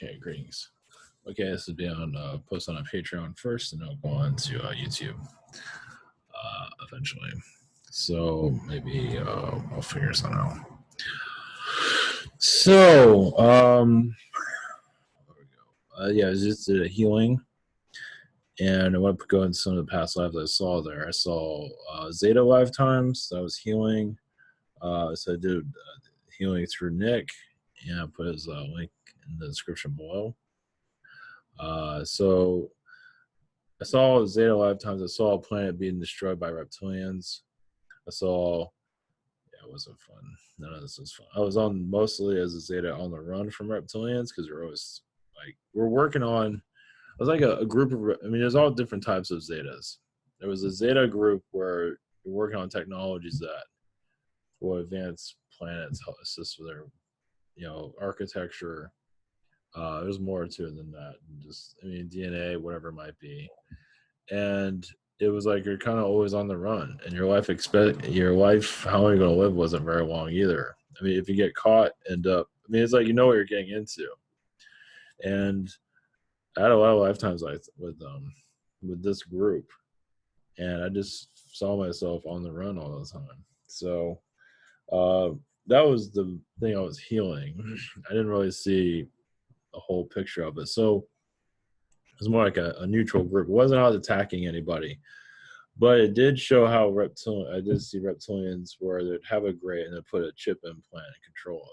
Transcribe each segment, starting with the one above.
Okay, greetings. Okay, this will be on posted on Patreon first, and it'll go on to YouTube eventually. So maybe I'll figure something out. So, there we go. Yeah, it's just a healing, and I want to go into some of the past lives I saw there. I saw Zeta lifetimes. That was healing. So I did healing through Nick, and I put his link in the description below. So I saw Zeta lifetimes. I saw a planet being destroyed by reptilians. I saw, yeah, it wasn't fun. None of this was fun. I was on mostly as a Zeta on the run from reptilians because we're always like, we're working on, it was like a group of, I mean, there's all different types of Zetas. There was a Zeta group where you're working on technologies that will advance planets, help assist with their, architecture. There's more to it than that. Just, I mean, DNA, whatever it might be. And it was like you're kind of always on the run, and your life how long you're gonna live wasn't very long either. I mean, if you get caught, it's like you know what you're getting into. And I had a lot of lifetimes with this group, and I just saw myself on the run all the time. So that was the thing I was healing. I didn't really see a whole picture of it. So it was more like a neutral group. It wasn't out attacking anybody, but it did show how I did see reptilians where they'd have a gray and they'd put a chip implant and control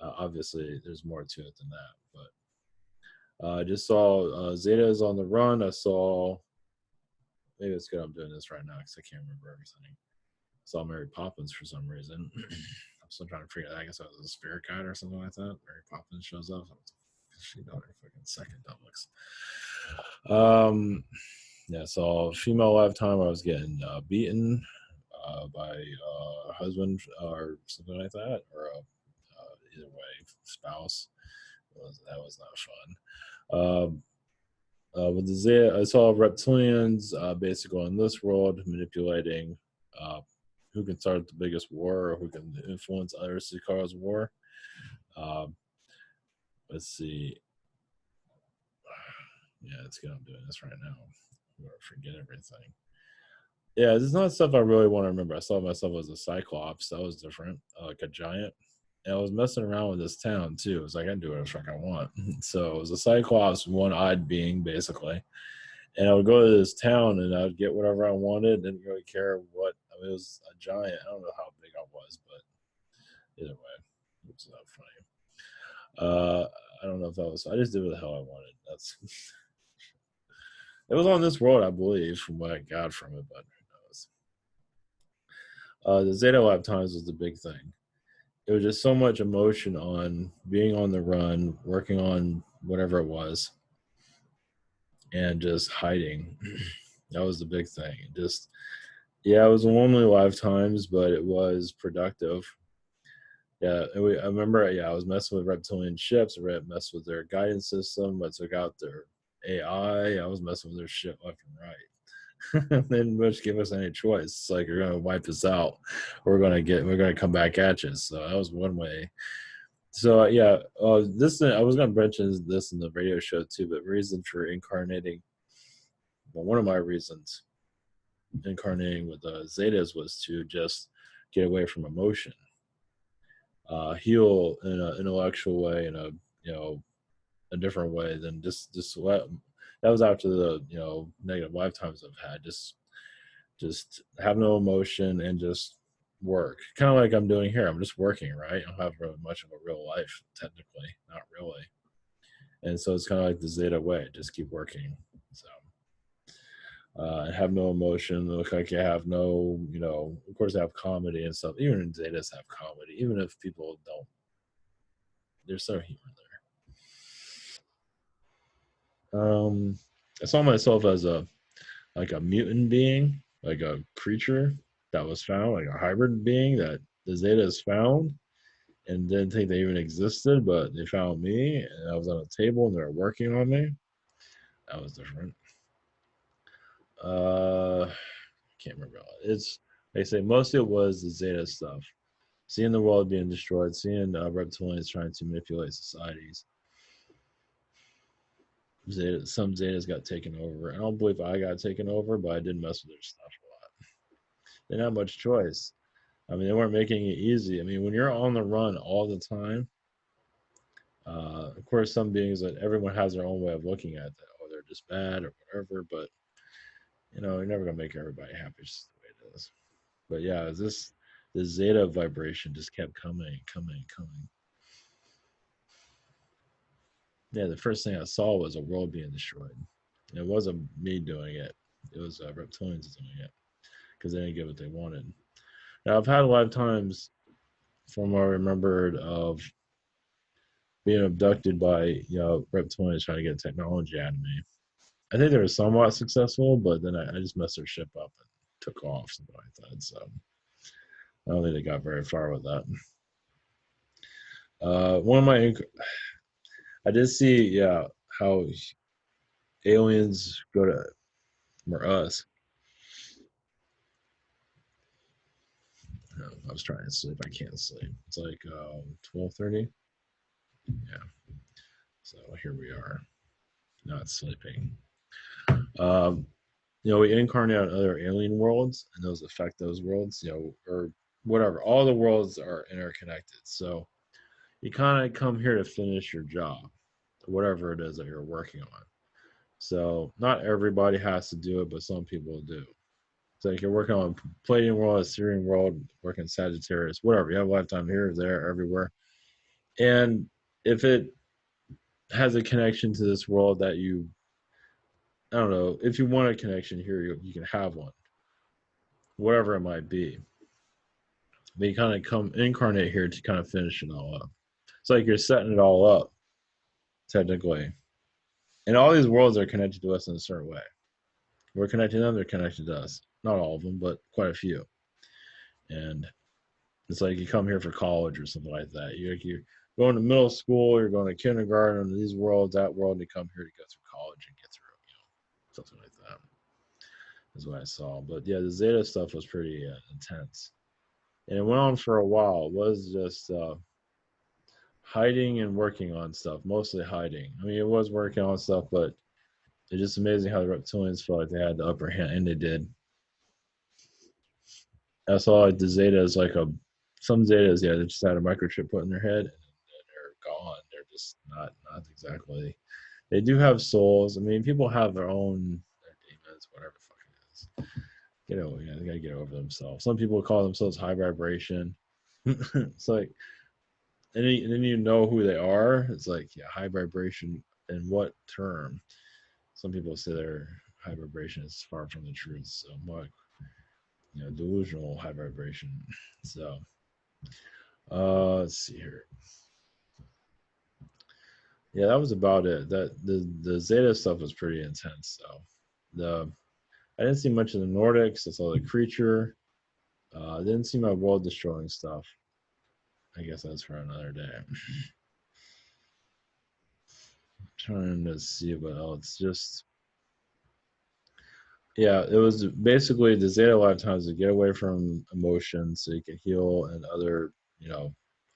them. Obviously, there's more to it than that, but I just saw Zeta is on the run. I saw, maybe it's good I'm doing this right now because I can't remember everything. I saw Mary Poppins for some reason. I'm still trying to figure out. I guess I was a spirit guide or something like that. Mary Poppins shows up. She got her fucking second doublets. Yeah, so female lifetime, I was getting beaten by a husband or something like that, or either way, spouse. That was not fun. With the Zeta, I saw reptilians basically in this world manipulating who can start the biggest war or who can influence others to cause war. Let's see. Yeah, it's good I'm doing this right now. I'm going to forget everything. Yeah, it's not stuff I really want to remember. I saw myself as a cyclops. That was different, like a giant. And I was messing around with this town too. It was like I can do whatever the fuck I want. So it was a cyclops, one-eyed being basically. And I would go to this town and I would get whatever I wanted. Didn't really care what. I mean, it was a giant. I don't know how big I was, but either way, it was funny. I don't know if that was. I just did what the hell I wanted. That's. It was on this world, I believe, from what I got from it, but who knows. The Zeta lifetimes was the big thing. It was just so much emotion on being on the run, working on whatever it was, and just hiding. That was the big thing. Just, yeah, it was lonely lifetimes, but it was productive. Yeah, I remember, I was messing with reptilian ships. I messed with their guidance system. I took out their AI. I was messing with their shit left and right. They didn't much give us any choice. It's like, you're gonna wipe us out. We're gonna come back at you. So that was one way. So yeah, this I was gonna mention this in the radio show too. But reason for incarnating, well, one of my reasons incarnating with the Zetas was to just get away from emotion, heal in an intellectual way, in a different way than just let. That was after the negative lifetimes I've had. Just have no emotion and just work, kind of like I'm doing here. I'm just working, right? I don't have really much of a real life, technically, not really. And so it's kind of like the Zeta way, just keep working. So have no emotion. Look like you have no, of course, they have comedy and stuff. Even Zetas have comedy, even if people don't. There's some humor there. I saw myself as a mutant being, like a creature that was found, like a hybrid being that the Zetas found and didn't think they even existed, but they found me and I was on a table and they were working on me. That was different. Can't remember. It's, they say mostly it was the Zeta stuff. Seeing the world being destroyed, seeing reptilians trying to manipulate societies. Zeta, some Zetas got taken over. I don't believe I got taken over, but I did mess with their stuff a lot. They didn't have much choice. I mean, they weren't making it easy. I mean, when you're on the run all the time, of course, some beings that everyone has their own way of looking at that. Oh, they're just bad or whatever. But you're never gonna make everybody happy. It's just the way it is. But yeah, this Zeta vibration just kept coming, coming, coming. Yeah, the first thing I saw was a world being destroyed. It wasn't me doing it. It was reptilians doing it because they didn't get what they wanted. Now I've had a lot of times, from what I remembered, of being abducted by reptilians trying to get technology out of me. I think they were somewhat successful, but then I just messed their ship up and took off, something like that. So I don't think they got very far with that. One of my, I did see, yeah, how aliens go to or us. I was trying to sleep. I can't sleep. It's like 12:30. Yeah. So here we are, not sleeping. Um, we incarnate on other alien worlds, and those affect those worlds. Or whatever. All the worlds are interconnected. So you kind of come here to finish your job, whatever it is that you're working on. So not everybody has to do it, but some people do. So like you're working on Palladian world, Assyrian world, working Sagittarius, whatever. You have a lifetime here, there, everywhere. And if it has a connection to this world that I don't know, if you want a connection here, you can have one, whatever it might be. But you kind of come incarnate here to kind of finish it all up. It's like you're setting it all up, technically. And all these worlds are connected to us in a certain way. We're connected to them, they're connected to us. Not all of them, but quite a few. And it's like you come here for college or something like that. You're going to middle school, you're going to kindergarten, these worlds, that world, and you come here to go through college and get through, something like that. Is what I saw. But yeah, the Zeta stuff was pretty intense. And it went on for a while. It was just hiding and working on stuff, mostly hiding. I mean, it was working on stuff, but it's just amazing how the reptilians felt like they had the upper hand, and they did. I saw like the Zetas, like some Zetas, yeah, they just had a microchip put in their head, and they're gone. They're just not exactly. They do have souls. I mean, people have their own their demons, whatever the fuck it is. They gotta get over themselves. Some people call themselves high vibration. It's like, and then you know who they are. It's like, yeah, high vibration. In what term? Some people say their high vibration is far from the truth. So more, delusional high vibration. So, let's see here. Yeah, that was about it. That the Zeta stuff was pretty intense. So, the I didn't see much of the Nordics. I saw the creature. I didn't see my world destroying stuff. I guess that's for another day. Trying to see what else. Just yeah, it was basically the Zeta lifetimes to get away from emotions so you can heal and other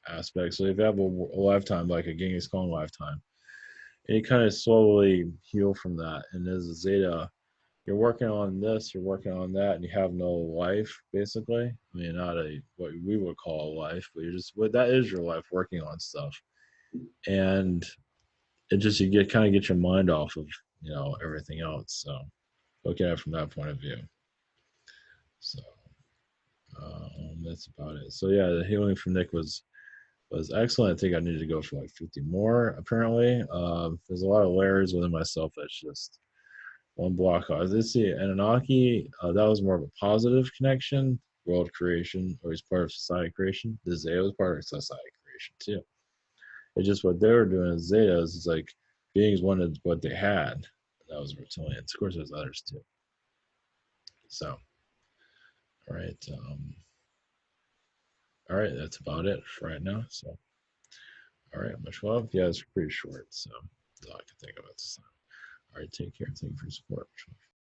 aspects. So if you have a lifetime like a Genghis Khan lifetime, and you kind of slowly heal from that, and as a Zeta, you're working on this, you're working on that, and you have no life basically. I mean, not a what we would call a life, but you're just that is your life working on stuff, and it just you get kind of get your mind off of everything else. So look at it from that point of view. So that's about it. So yeah, the healing from Nick was excellent. I think I needed to go for like 50 more. Apparently, there's a lot of layers within myself that's just one block. I did see Anunnaki. That was more of a positive connection, world creation, or he's part of society creation. The Zeta was part of society creation too. It's just what they were doing as Zetas is like beings wanted what they had. That was reptilians. Of course, there's others too. So, all right. All right, that's about it for right now. So, all right, much love. Yeah, it's pretty short, so that's all I can think of at this time. All right, take care. Thank you for your support.